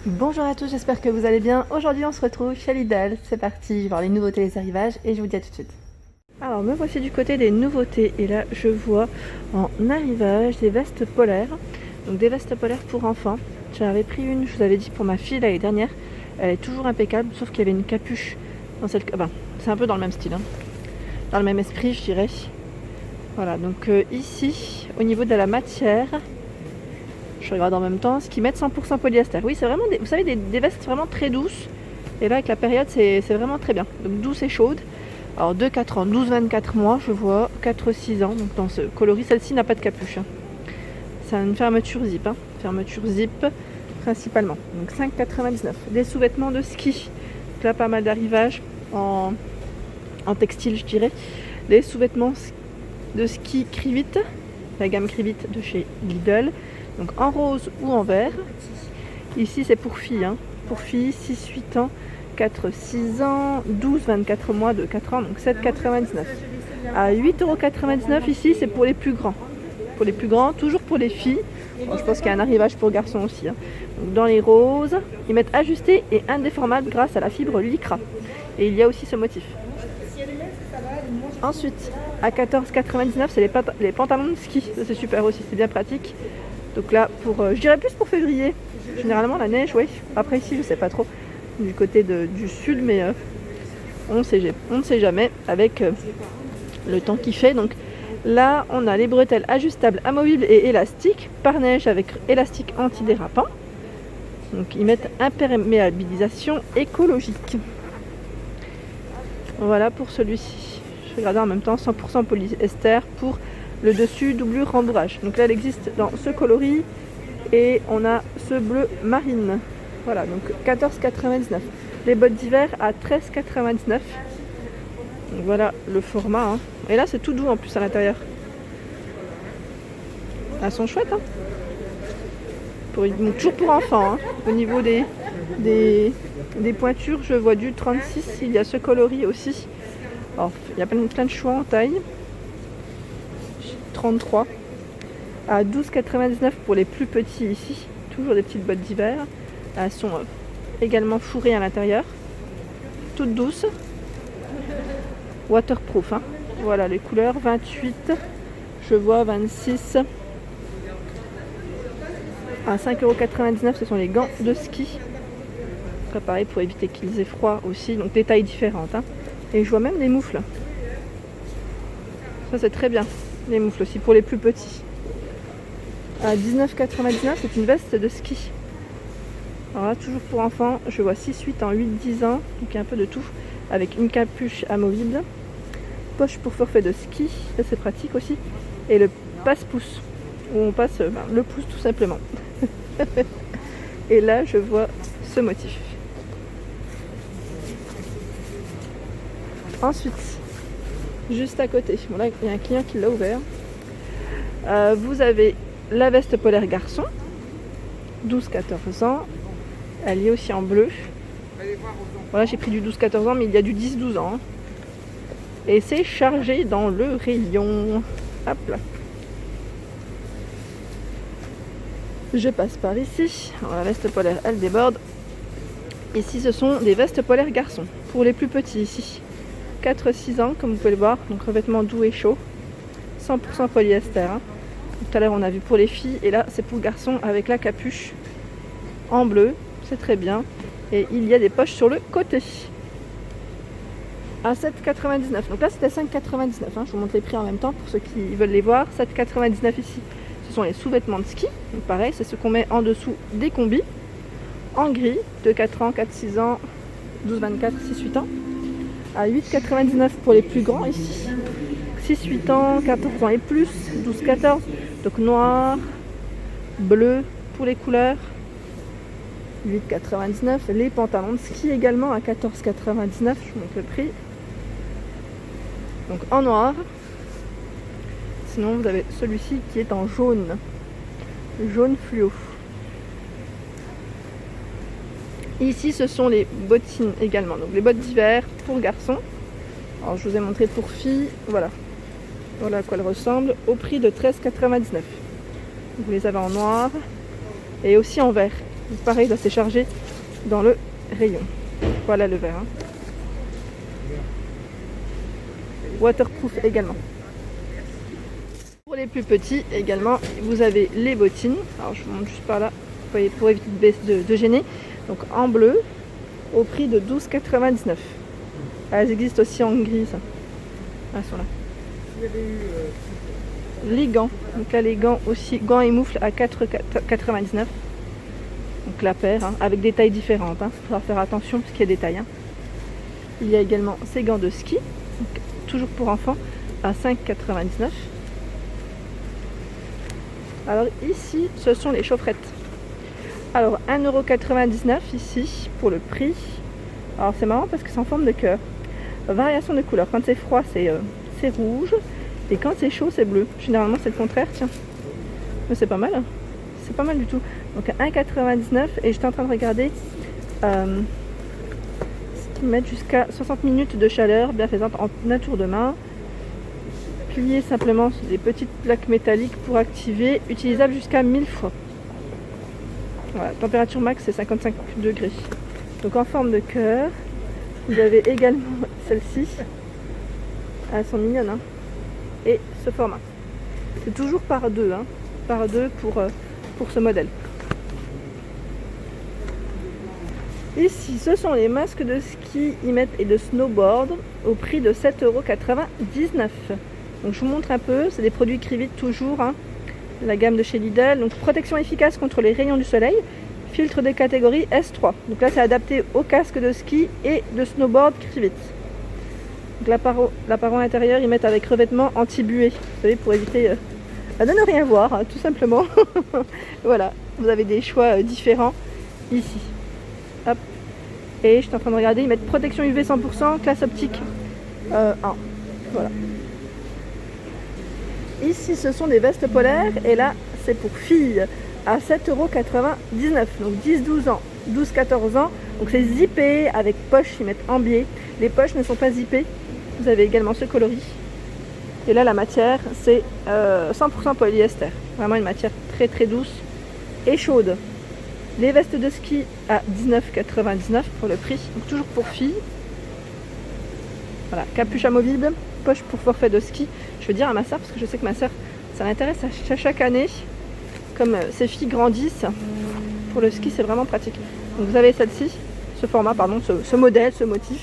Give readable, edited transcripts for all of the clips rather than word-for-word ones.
Bonjour à tous, j'espère que vous allez bien. Aujourd'hui on se retrouve chez Lidl, c'est parti, voir les nouveautés, les arrivages et je vous dis à tout de suite. Alors me voici du côté des nouveautés et là je vois en arrivage des vestes polaires. Donc des vestes polaires pour enfants. J'en avais pris une, je vous avais dit pour ma fille l'année dernière. Elle est toujours impeccable sauf qu'il y avait une capuche dans celle... Enfin, c'est un peu dans le même style, hein. Dans le même esprit je dirais. Voilà, donc ici au niveau de la matière... Je regarde en même temps, ce qu'ils mettent 100% polyester. Oui, c'est vraiment, vous savez, des vestes vraiment très douces. Et là, avec la période, c'est vraiment très bien. Donc douce et chaude. Alors 2-4 ans, 12-24 mois, je vois, 4-6 ans. Donc dans ce coloris, celle-ci n'a pas de capuche. C'est une fermeture zip. Fermeture zip principalement. Donc 5,99. Des sous-vêtements de ski. Donc là, pas mal d'arrivages en textile, je dirais. Des sous-vêtements de ski Krivit. La gamme Krivit de chez Lidl. Donc en rose ou en vert. Ici c'est pour filles, pour filles 6-8 ans, 4-6 ans, 12-24 mois de 4 ans, donc 7,99. À 8,99 € ici c'est pour les plus grands. Pour les plus grands, toujours pour les filles. Bon, je pense qu'il y a un arrivage pour garçons aussi. Donc dans les roses, ils mettent ajusté et indéformable grâce à la fibre lycra. Et il y a aussi ce motif. Ensuite, à 14,99 c'est les pantalons de ski. Ça c'est super aussi, c'est bien pratique. Donc là, je dirais plus pour février. Généralement, la neige, oui. Après ici, je sais pas trop du côté du sud, mais on ne sait jamais avec le temps qu'il fait. Donc là, on a les bretelles ajustables, amovibles et élastiques, par neige avec élastique antidérapant. Donc ils mettent imperméabilisation écologique. Voilà pour celui-ci. Je vais regarder en même temps 100% polyester pour le dessus doublure rembourrage. Donc là elle existe dans ce coloris et on a ce bleu marine. Voilà, donc 14,99. Les bottes d'hiver à 13,99. Donc voilà le format. Et là c'est tout doux en plus à l'intérieur. Elles sont chouettes. Donc, toujours pour enfants. Au niveau des pointures, je vois du 36. Il y a ce coloris aussi. Alors, il y a plein de choix en taille. 33 à 12,99 pour les plus petits ici. Toujours des petites bottes d'hiver. Elles sont également fourrées à l'intérieur. Toutes douces. Waterproof. Voilà les couleurs. 28. Je vois 26. À 5,99 €, ce sont les gants de ski. Après pareil pour éviter qu'ils aient froid aussi. Donc des tailles différentes. Et je vois même des moufles. Ça c'est très bien. Les moufles aussi pour les plus petits. À 19,99 €, c'est une veste de ski. Alors là, toujours pour enfants, je vois 6-8 ans, 8-10 ans, donc il y a un peu de tout, avec une capuche amovible, poche pour forfait de ski, ça c'est pratique aussi, et le passe-pouce, où on passe le pouce tout simplement. Et là, je vois ce motif. Ensuite, juste à côté, bon là il y a un client qui l'a ouvert. Vous avez la veste polaire garçon, 12-14 ans. Elle est aussi en bleu. Voilà, j'ai pris du 12-14 ans, mais il y a du 10-12 ans. Et c'est chargé dans le rayon. Hop là. Je passe par ici. Alors, la veste polaire, elle déborde. Ici, ce sont des vestes polaires garçons. Pour les plus petits ici. 4-6 ans, comme vous pouvez le voir. Donc revêtement doux et chaud. 100% polyester. Tout à l'heure, on a vu pour les filles. Et là, c'est pour garçons avec la capuche en bleu. C'est très bien. Et il y a des poches sur le côté. À 7,99. Donc là, c'était 5,99. Je vous montre les prix en même temps pour ceux qui veulent les voir. 7,99 ici. Ce sont les sous-vêtements de ski. Donc pareil, c'est ce qu'on met en dessous des combis. En gris, de 4 ans, 4-6 ans, 12-24, 6-8 ans. À 8,99 pour les plus grands ici. 6-8 ans, 14 ans et plus, 12-14. Donc noir, bleu pour les couleurs. 8,99. Les pantalons de ski également à 14,99. Je vous montre le prix. Donc en noir. Sinon vous avez celui-ci qui est en jaune. Jaune fluo. Ici ce sont les bottines également. Donc les bottes d'hiver pour garçons. Alors je vous ai montré pour filles. Voilà. Voilà à quoi elles ressemblent. Au prix de 13,99. Vous les avez en noir. Et aussi en vert. Donc, pareil, là c'est chargé dans le rayon. Voilà le verre. Hein. Waterproof également. Pour les plus petits également, vous avez les bottines. Alors je vous montre juste par là pour éviter de gêner. Donc en bleu, au prix de 12,99 €. Elles existent aussi en gris, ça. Elles sont là. Les gants. Donc là les gants aussi, gants et moufles à 4,99 €. Donc la paire, hein, avec des tailles différentes. Il faudra faire attention parce qu'il y a des tailles. Hein. Il y a également ces gants de ski, donc, toujours pour enfants, à 5,99 €. Alors ici, ce sont les chaufferettes. Alors 1,99 € ici pour le prix. Alors c'est marrant parce que c'est en forme de cœur. Variation de couleur. Quand c'est froid, c'est rouge. Et quand c'est chaud, c'est bleu. Généralement, c'est le contraire, tiens. Mais c'est pas mal. Hein. C'est pas mal du tout. Donc 1,99 € et j'étais en train de regarder ce qu'ils mettent jusqu'à 60 minutes de chaleur bienfaisante en un tour de main. Plier simplement sur des petites plaques métalliques pour activer, utilisable jusqu'à 1000 fois. Voilà, température max c'est 55 degrés. Donc en forme de cœur. Vous avez également celle-ci. Elles sont mignonnes. Hein. Et ce format. C'est toujours par deux. Hein. Par deux pour ce modèle. Ici, ce sont les masques de ski et de snowboard au prix de 7,99 €. Donc je vous montre un peu, c'est des produits Crivit toujours, hein, la gamme de chez Lidl. Donc protection efficace contre les rayons du soleil, filtre de catégorie S3. Donc là c'est adapté au casque de ski et de snowboard Crivit. Donc l'apparent intérieur ils mettent avec revêtement anti-buée, vous savez, pour éviter de ne rien voir, hein, tout simplement. Voilà, vous avez des choix différents ici. Hop. Et je suis en train de regarder, ils mettent protection UV 100%, classe optique 1. Voilà. Ici, ce sont des vestes polaires et là, c'est pour filles à 7,99 €. Donc 10-12 ans, 12-14 ans. Donc c'est zippé avec poche, ils mettent en biais. Les poches ne sont pas zippées. Vous avez également ce coloris. Et là, la matière, c'est 100% polyester. Vraiment une matière très très douce et chaude. Les vestes de ski à 19,99 € pour le prix. Donc toujours pour filles. Voilà, capuche amovible, poche pour forfait de ski. Je veux dire à ma soeur, parce que je sais que ma soeur, ça l'intéresse à chaque année. Comme ses filles grandissent, pour le ski, c'est vraiment pratique. Donc vous avez celle-ci, ce format, pardon, ce modèle, ce motif.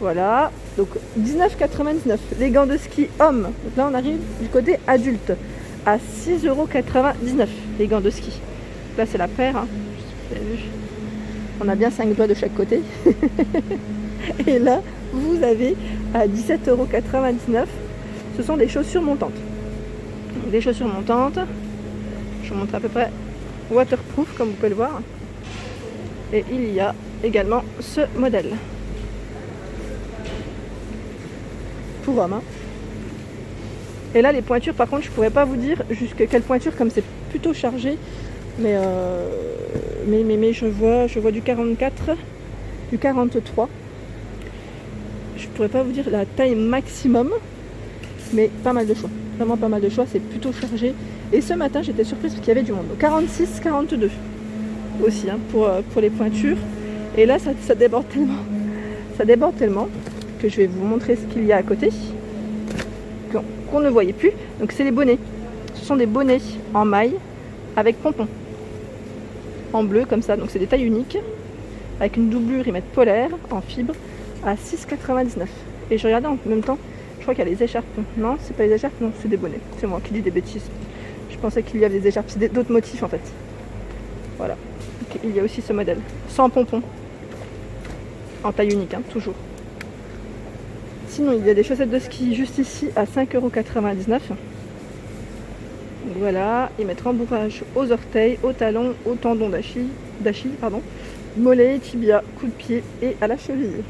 Voilà, donc 19,99 €. Les gants de ski hommes. Donc là, on arrive du côté adulte à 6,99 € les gants de ski. Là, c'est la paire. Hein. Vous avez vu. On a bien 5 doigts de chaque côté. Et là, vous avez à 17,99 €. Ce sont des chaussures montantes. Donc, des chaussures montantes. Je vous montre à peu près waterproof, comme vous pouvez le voir. Et il y a également ce modèle. Pour hommes. Hein. Et là, les pointures, par contre, je pourrais pas vous dire jusqu'à quelle pointure, comme c'est plutôt chargé. Mais je vois du 44, du 43. Je pourrais pas vous dire la taille maximum, mais pas mal de choix. Vraiment pas mal de choix, c'est plutôt chargé. Et ce matin, j'étais surprise parce qu'il y avait du monde. 46, 42 aussi hein, pour les pointures. Et là, ça déborde tellement. Ça déborde tellement que je vais vous montrer ce qu'il y a à côté qu'on ne voyait plus. Donc c'est les bonnets. Ce sont des bonnets en maille avec pompons. En bleu comme ça, donc c'est des tailles uniques. Avec une doublure, ils mettent polaire en fibre à 6,99 €. Et je regardais en même temps, je crois qu'il y a les écharpes. Non, c'est pas les écharpes, non, c'est des bonnets. C'est moi qui dis des bêtises. Je pensais qu'il y avait des écharpes, c'est d'autres motifs en fait. Voilà. Donc, il y a aussi ce modèle, sans pompons. En taille unique, hein, toujours. Sinon, il y a des chaussettes de ski juste ici à 5,99 €. Voilà, ils mettent rembourrage aux orteils, aux talons, aux tendons d'Achille, mollets, tibia, coup de pied et à la cheville.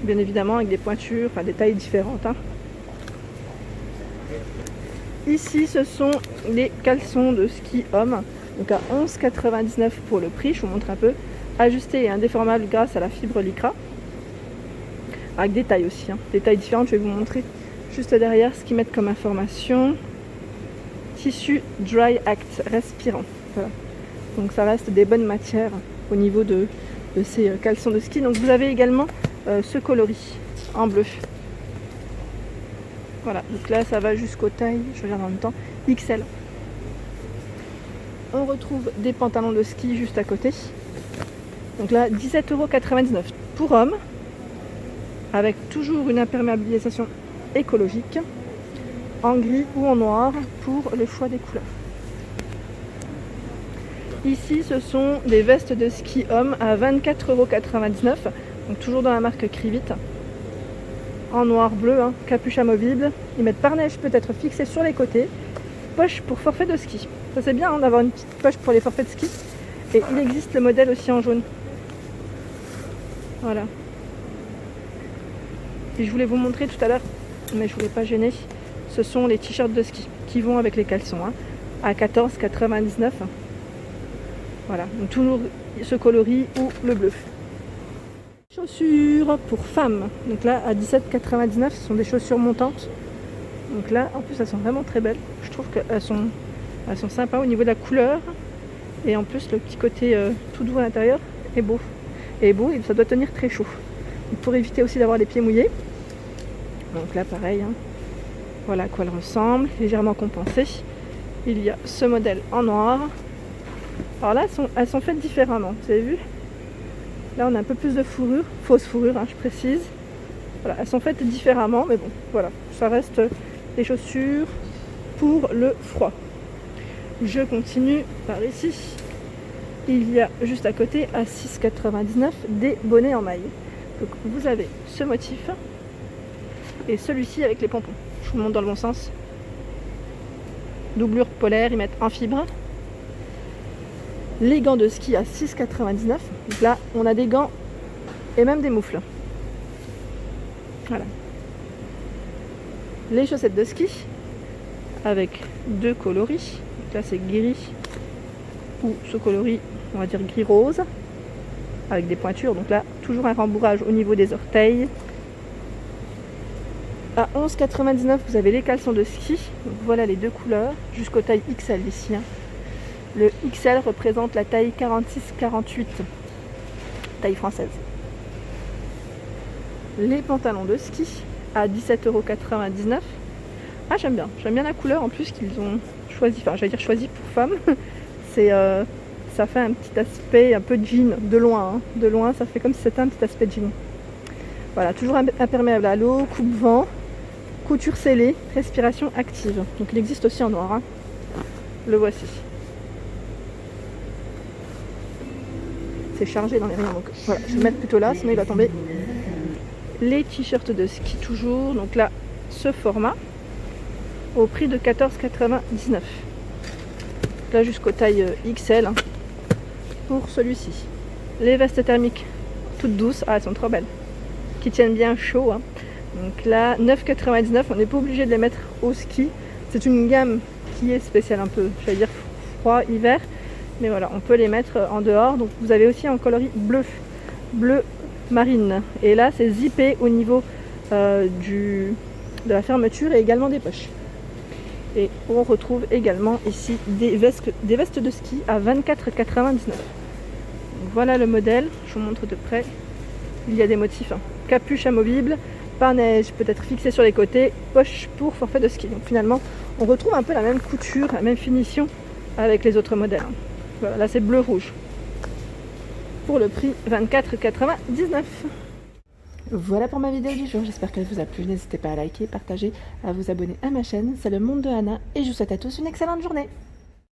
Bien évidemment avec des pointures, enfin des tailles différentes. Hein. Ici, ce sont les caleçons de ski hommes, donc à 11,99 € pour le prix. Je vous montre un peu. Ajusté et indéformable grâce à la fibre lycra. Avec des tailles aussi, hein. Des tailles différentes. Je vais vous montrer juste derrière ce qu'ils mettent comme information. Tissu Dry Act respirant. Voilà. Donc ça reste des bonnes matières au niveau de ces caleçons de ski. Donc vous avez également ce coloris en bleu. Voilà, donc là ça va jusqu'aux tailles, je regarde en même temps, XL. On retrouve des pantalons de ski juste à côté. Donc là 17,99 € pour hommes, avec toujours une imperméabilisation écologique, en gris ou en noir pour le choix des couleurs. Ici ce sont des vestes de ski hommes à 24,99 €, donc toujours dans la marque Krivit. En noir bleu, hein, capuche amovible. Ils mettent pare-neige peut être fixé sur les côtés. Poche pour forfait de ski. Ça c'est bien hein, d'avoir une petite poche pour les forfaits de ski. Et il existe le modèle aussi en jaune. Voilà. Et je voulais vous montrer tout à l'heure, mais je voulais pas gêner. Ce sont les t-shirts de ski qui vont avec les caleçons hein, à 14,99 €. Voilà, donc toujours ce coloris ou le bleu. Chaussures pour femmes. Donc là à 17,99 €, ce sont des chaussures montantes. Donc là en plus elles sont vraiment très belles. Je trouve qu'elles sont sympas au niveau de la couleur. Et en plus le petit côté tout doux à l'intérieur est beau. Et ça doit tenir très chaud. Donc, pour éviter aussi d'avoir les pieds mouillés. Donc là pareil. Hein. Voilà à quoi elles ressemblent. Légèrement compensées. Il y a ce modèle en noir. Alors là elles sont faites différemment. Vous avez vu ? Là on a un peu plus de fourrure, fausse fourrure hein, je précise. Voilà, elles sont faites différemment, mais bon, voilà, ça reste des chaussures pour le froid. Je continue par ici. Il y a juste à côté, à 6,99 € des bonnets en maille. Donc vous avez ce motif et celui-ci avec les pompons. Je vous montre dans le bon sens. Doublure polaire, ils mettent en fibre. Les gants de ski à 6,99 €. Donc là, on a des gants et même des moufles. Voilà. Les chaussettes de ski avec deux coloris. Donc là, c'est gris ou ce coloris, on va dire gris rose, avec des pointures. Donc là, toujours un rembourrage au niveau des orteils. À 11,99 €, vous avez les caleçons de ski. Donc voilà les deux couleurs, jusqu'aux tailles XL ici. Hein. Le XL représente la taille 46-48, taille française. Les pantalons de ski à 17,99 €. Ah j'aime bien la couleur en plus qu'ils ont choisi, enfin j'allais dire choisi pour femmes. Ça fait un petit aspect un peu jean de loin. Hein. De loin ça fait comme si c'était un petit aspect jean. Voilà, toujours imperméable à l'eau, coupe-vent, couture scellée, respiration active. Donc il existe aussi en noir. Hein. Le voici. C'est chargé dans les rayons, donc voilà, je vais le mettre plutôt là, sinon il va tomber. Les t-shirts de ski toujours, donc là, ce format, au prix de 14,99 €. Là jusqu'aux tailles XL, hein, pour celui-ci. Les vestes thermiques, toutes douces, ah elles sont trop belles, qui tiennent bien chaud. Hein. Donc là, 9,99 €, on n'est pas obligé de les mettre au ski. C'est une gamme qui est spéciale un peu, j'allais dire froid, hiver. Mais voilà, on peut les mettre en dehors. Donc vous avez aussi un coloris bleu marine. Et là, c'est zippé au niveau de la fermeture et également des poches. Et on retrouve également ici des vestes de ski à 24,99 €. Voilà le modèle, je vous montre de près. Il y a des motifs, hein. Capuche amovible, pare-neige peut être fixé sur les côtés, poche pour forfait de ski. Donc finalement, on retrouve un peu la même couture, la même finition avec les autres modèles. Hein. Voilà, là c'est bleu-rouge. Pour le prix 24,99 €. Voilà pour ma vidéo du jour, j'espère qu'elle vous a plu. N'hésitez pas à liker, partager, à vous abonner à ma chaîne. C'est le monde de Anna et je vous souhaite à tous une excellente journée.